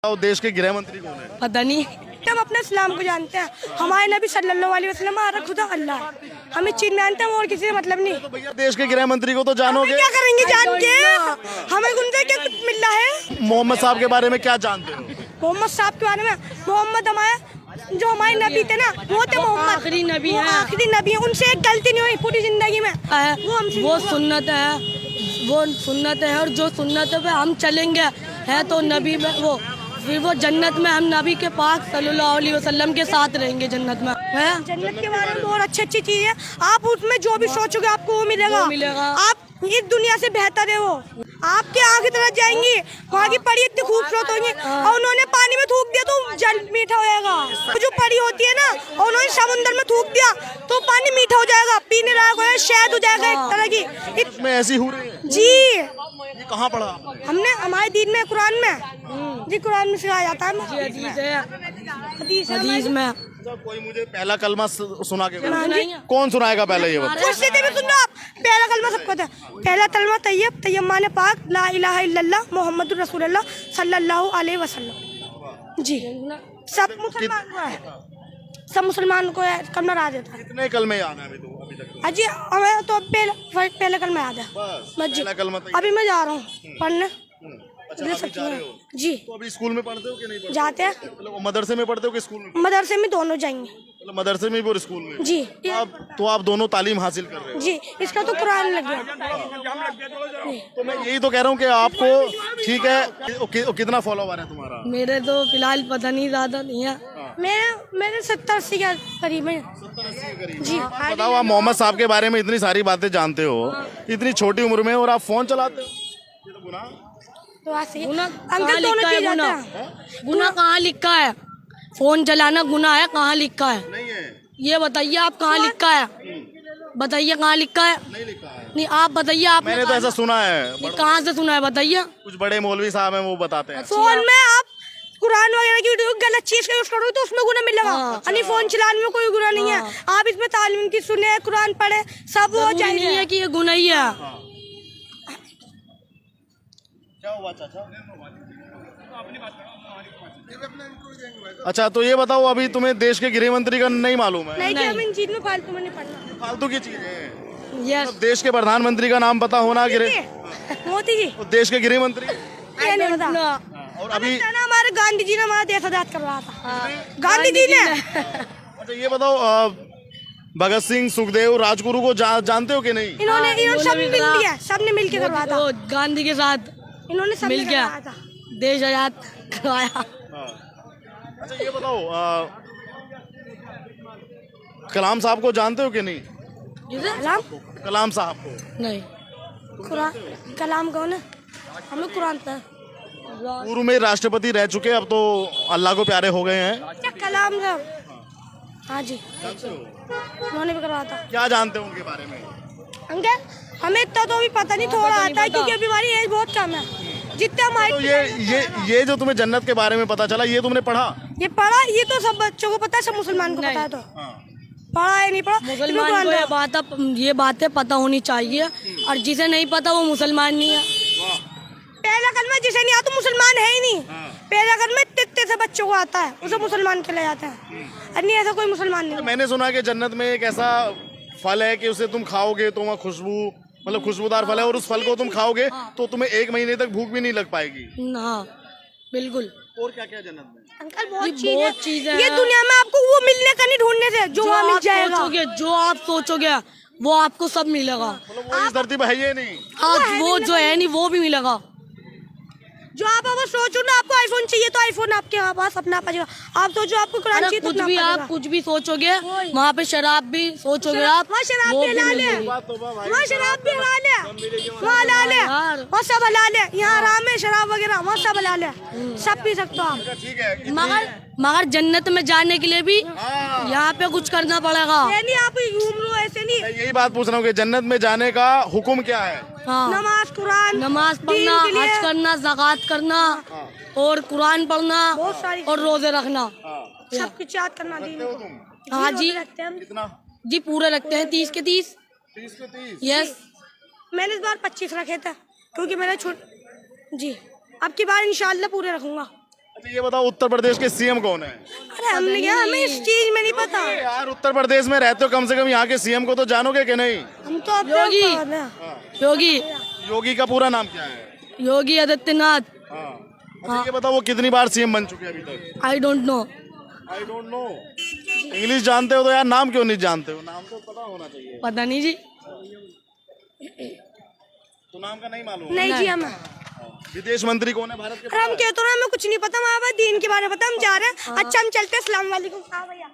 और देश के गृह मंत्री कौन है? पता नहीं। हम अपने इस्लाम को जानते हैं, हमारे नबी सल्लल्लाहु अलैहि वसल्लम हमारा खुदा अल्लाह है, हम इस चीज में जानते हैं और किसी से मतलब नहीं। तो भैया देश के गृह मंत्री को तो जानोगे, क्या करेंगे जान के, हमें उनसे क्या कुछ मिल रहा है। मोहम्मद साहब के बारे में क्या जानते हो? मोहम्मद साहब के बारे में, मोहम्मद हमारे जो हमारे नबी थे ना, वो थे मोहम्मद, आखिरी नबी है, आखिरी नबी है, उनसे एक गलती नहीं हुई पूरी जिंदगी में। वो सुन्नत है, वो सुन्नत है, और जो सुन्नत पे हम चलेंगे है तो नबी में वो फिर वो जन्नत में हम नबी के पाक सल्लल्लाहु अलैहि वसल्लम के साथ रहेंगे जन्नत में। है जन्नत के बारे में बहुत अच्छी अच्छी चीज है, आप उसमें जो भी सोचोगे आपको वो मिलेगा। आप इस दुनिया से बेहतर है, वो आपके आँख की तरफ जाएंगी, वहाँ की परी इतनी खूबसूरत होंगी, और उन्होंने पानी में थूक दिया तो जल मीठा हो जाएगा। तो जो परी होती है ना, और उन्होंने समुद्र में थूक दिया तो पानी मीठा हो जाएगा, पीने लायक हो जाएगा, शहद हो जाएगा एक तरह की। इसमें ऐसी हो रही है जी, ये कहाँ पढ़ा? हमने हमारे दीन में, कुरान में जी, कुरान में सिखाया जाता है। हदीस में कोई मुझे पहला कलमा सुना के नहीं। कौन सुनाएगा पहले ये बताओ? सुन लो आप, पहला कलमा सबको था, पहला कलमा तैयब तैयब माने पाक ला इलाहा इल्लल्लाह मुहम्मदुर रसूलुल्लाह सल्लल्लाहु अलैहि वसल्लम। जी, सब मुसलमान को है, सब मुसलमान को कलमा याद देता है। कितने कलमे याद है अभी तक? अजी हमें तो पहला कलमा याद है बस जी। पहला कलमा अभी मैं जा रहा हूँ पढ़ने। अच्छा, अभी जा रहे हो? जी, तो अभी स्कूल में पढ़ते हो कि नहीं पढ़ते? जाते हैं, मतलब मदरसे में पढ़ते हो कि स्कूल में? मदरसे में दोनों जाएंगे। मतलब मदरसे में भी और स्कूल में? जी, तो आप दोनों तालीम हासिल कर रहे हो? जी, इसका तो कुरान लग गया। तो मैं यही तो कह रहा हूँ कि आपको ठीक है, कितना फॉलोवर है तुम्हारा? मेरे तो फिलहाल पता नहीं, ज्यादा नहीं है। मेरे 70-80 के करीब है जी। बताओ, आप मोहम्मद साहब के बारे में इतनी सारी बातें जानते हो, इतनी छोटी उम्र में, और आप फोन चलाते हो, ये तो गुनाह। तो अंकल दोनों चीज गुनाह कहाँ लिखा है? फोन चलाना गुनाह है, कहाँ लिखा है? नहीं है। ये बताइए आप, कहाँ लिखा है? बताइए कहाँ लिखा है? नहीं लिखा है। नहीं, आप बताइए, आपने मैंने तो ऐसा सुना है, कहाँ से सुना है बताइए? कुछ बड़े मौलवी साहब हैं वो बताते हैं। फोन में आप कुरान वगैरह की गलत चीज का यूज करोगे तो उसमें गुनाह मिलेगा। यानी फोन चलाने में कोई गुनाह नहीं है, आप इसमें तालीम की सुने, कुरान पढ़े, सब वो चाहिए। नहीं है कि ये गुनाह ही है। क्या हुआ चाचा? अच्छा, तो ये बताओ, अभी तुम्हें देश के गृह मंत्री का नहीं मालूम है? नहीं कि हम इन चीज में फालतू में नहीं पढ़ना। फालतू की चीज है। यस, देश के प्रधानमंत्री का नाम पता होना, मोदी जी, तो देश के गृह मंत्री। ये नहीं पता। और अभी हमारे गांधी जी ने हमारा देश आजाद करवाया था, गांधी जी ने। अच्छा, ये बताओ, भगत सिंह, सुखदेव, राजगुरु को जानते हो कि नहीं? इन्होंने सब मिल लिया, सबने मिल के करवाया था, गांधी के साथ इन्होंने सब मिल गया, देश आजाद करवाया। अच्छा, ये बताओ, कलाम साहब को जानते हो कि नहीं? कलाम साहब को नहीं। कलाम कौन है? हम लोग कुरान पर पूर्व में राष्ट्रपति रह चुके, अब तो अल्लाह को प्यारे हो गए हैं। क्या कलाम साहब? हाँ जी, उन्होंने भी करवाया था। क्या जानते हो उनके बारे में? अंकल हमें इतना तो भी पता नहीं, थोड़ा आता है क्योंकि अभी हमारी एज बहुत कम है। जितने हमारे तो ये जो तुम्हें जन्नत के बारे में पता चला, ये तुमने पढ़ा? ये तो सब बच्चों को पता है, सब मुसलमान को पता है। तो पढ़ा है नहीं पढ़ा, मुसलमान को ये बातें पता होनी चाहिए, और जिसे नहीं पता वो मुसलमान नहीं है। पहला कलमा जिसे नहीं आता मुसलमान है ही नहीं। पहला कलमा इतने से बच्चों को आता है, उसे मुसलमान के ले जाते हैं, और नहीं ऐसा कोई मुसलमान नहीं। मैंने सुना कि जन्नत में एक ऐसा फल है कि उसे तुम खाओगे तो वहाँ खुशबू, मतलब खुशबूदार फल है, और उस फल को तुम खाओगे तो तुम्हें 1 महीने तक भूख भी नहीं लग पाएगी। हाँ बिल्कुल। और क्या क्या जन्नत में? अंकल बहुत चीज है। ये दुनिया में आपको वो मिलने का नहीं ढूंढने से, जो वहाँ मिल जाएगा। जो आप सोचोगे वो आपको सब मिलेगा। मतलब वो इस धरती पे है ही नहीं। हाँ, वो जो है नहीं वो भी मिलेगा। जो आप अगर सोचो ना, आपको आईफोन चाहिए तो आईफोन आपके पास अपना पाएगा। आप सोचो आपको कुरान चाहिए तो आप कुछ भी सोचोगे, वहाँ पे शराब भी सोचोगे आप, वहाँ शराब भी हलाल है, वहाँ शराब भी हलाल है, वहाँ हलाल है, वहाँ सब हलाल है। यहाँ आराम है, शराब वगैरह वहाँ सब हलाल है, सब पी सकते हो आप। ठीक है, मगर जन्नत में जाने के लिए भी यहाँ पे कुछ करना पड़ेगा। नहीं आप घूम लो ऐसे नहीं। यही बात पूछ रहा हूँ कि जन्नत में जाने का हुक्म क्या है? हाँ, नमाज, कुरान, नमाज पढ़ना, हज करना, ज़कात करना, और कुरान पढ़ना, और रोजे रखना, सब कुछ याद करना दीन को। हाँ जी, कितना? जी पूरे रखते हैं, 30 के 30। 30 के 30? यस। मैंने इस बार 25 रखे थे, क्योंकि मैंने जी अब की बार इंशाल्लाह पूरे रखूंगा। अच्छा ये बताओ उत्तर प्रदेश के सीएम कौन है? अरे हमने क्या, हमें इस चीज में नहीं पता। यार उत्तर प्रदेश में रहते हो, कम से कम यहाँ के सीएम को तो जानोगे कि नहीं? हम तो अब योगी। योगी योगी का पूरा नाम क्या है? योगी आदित्यनाथ। अच्छा ये बताओ वो कितनी बार सीएम बन चुके हैं अभी तक? I don't know. I don't know. English जानते हो तो यार नाम क्यों नहीं जानते हो? नाम तो पता होना चाहिए। पता नहीं जी। तो नाम का नहीं मालूम? नहीं जी हमें। विदेश मंत्री कौन है भारत के? अरे हम कहते हैं हमें कुछ नहीं पता, हमारे दीन के बारे में पता, हम जा रहे हैं। अच्छा हम चलते हैं, अस्सलाम वालेकुम। हाँ भैया।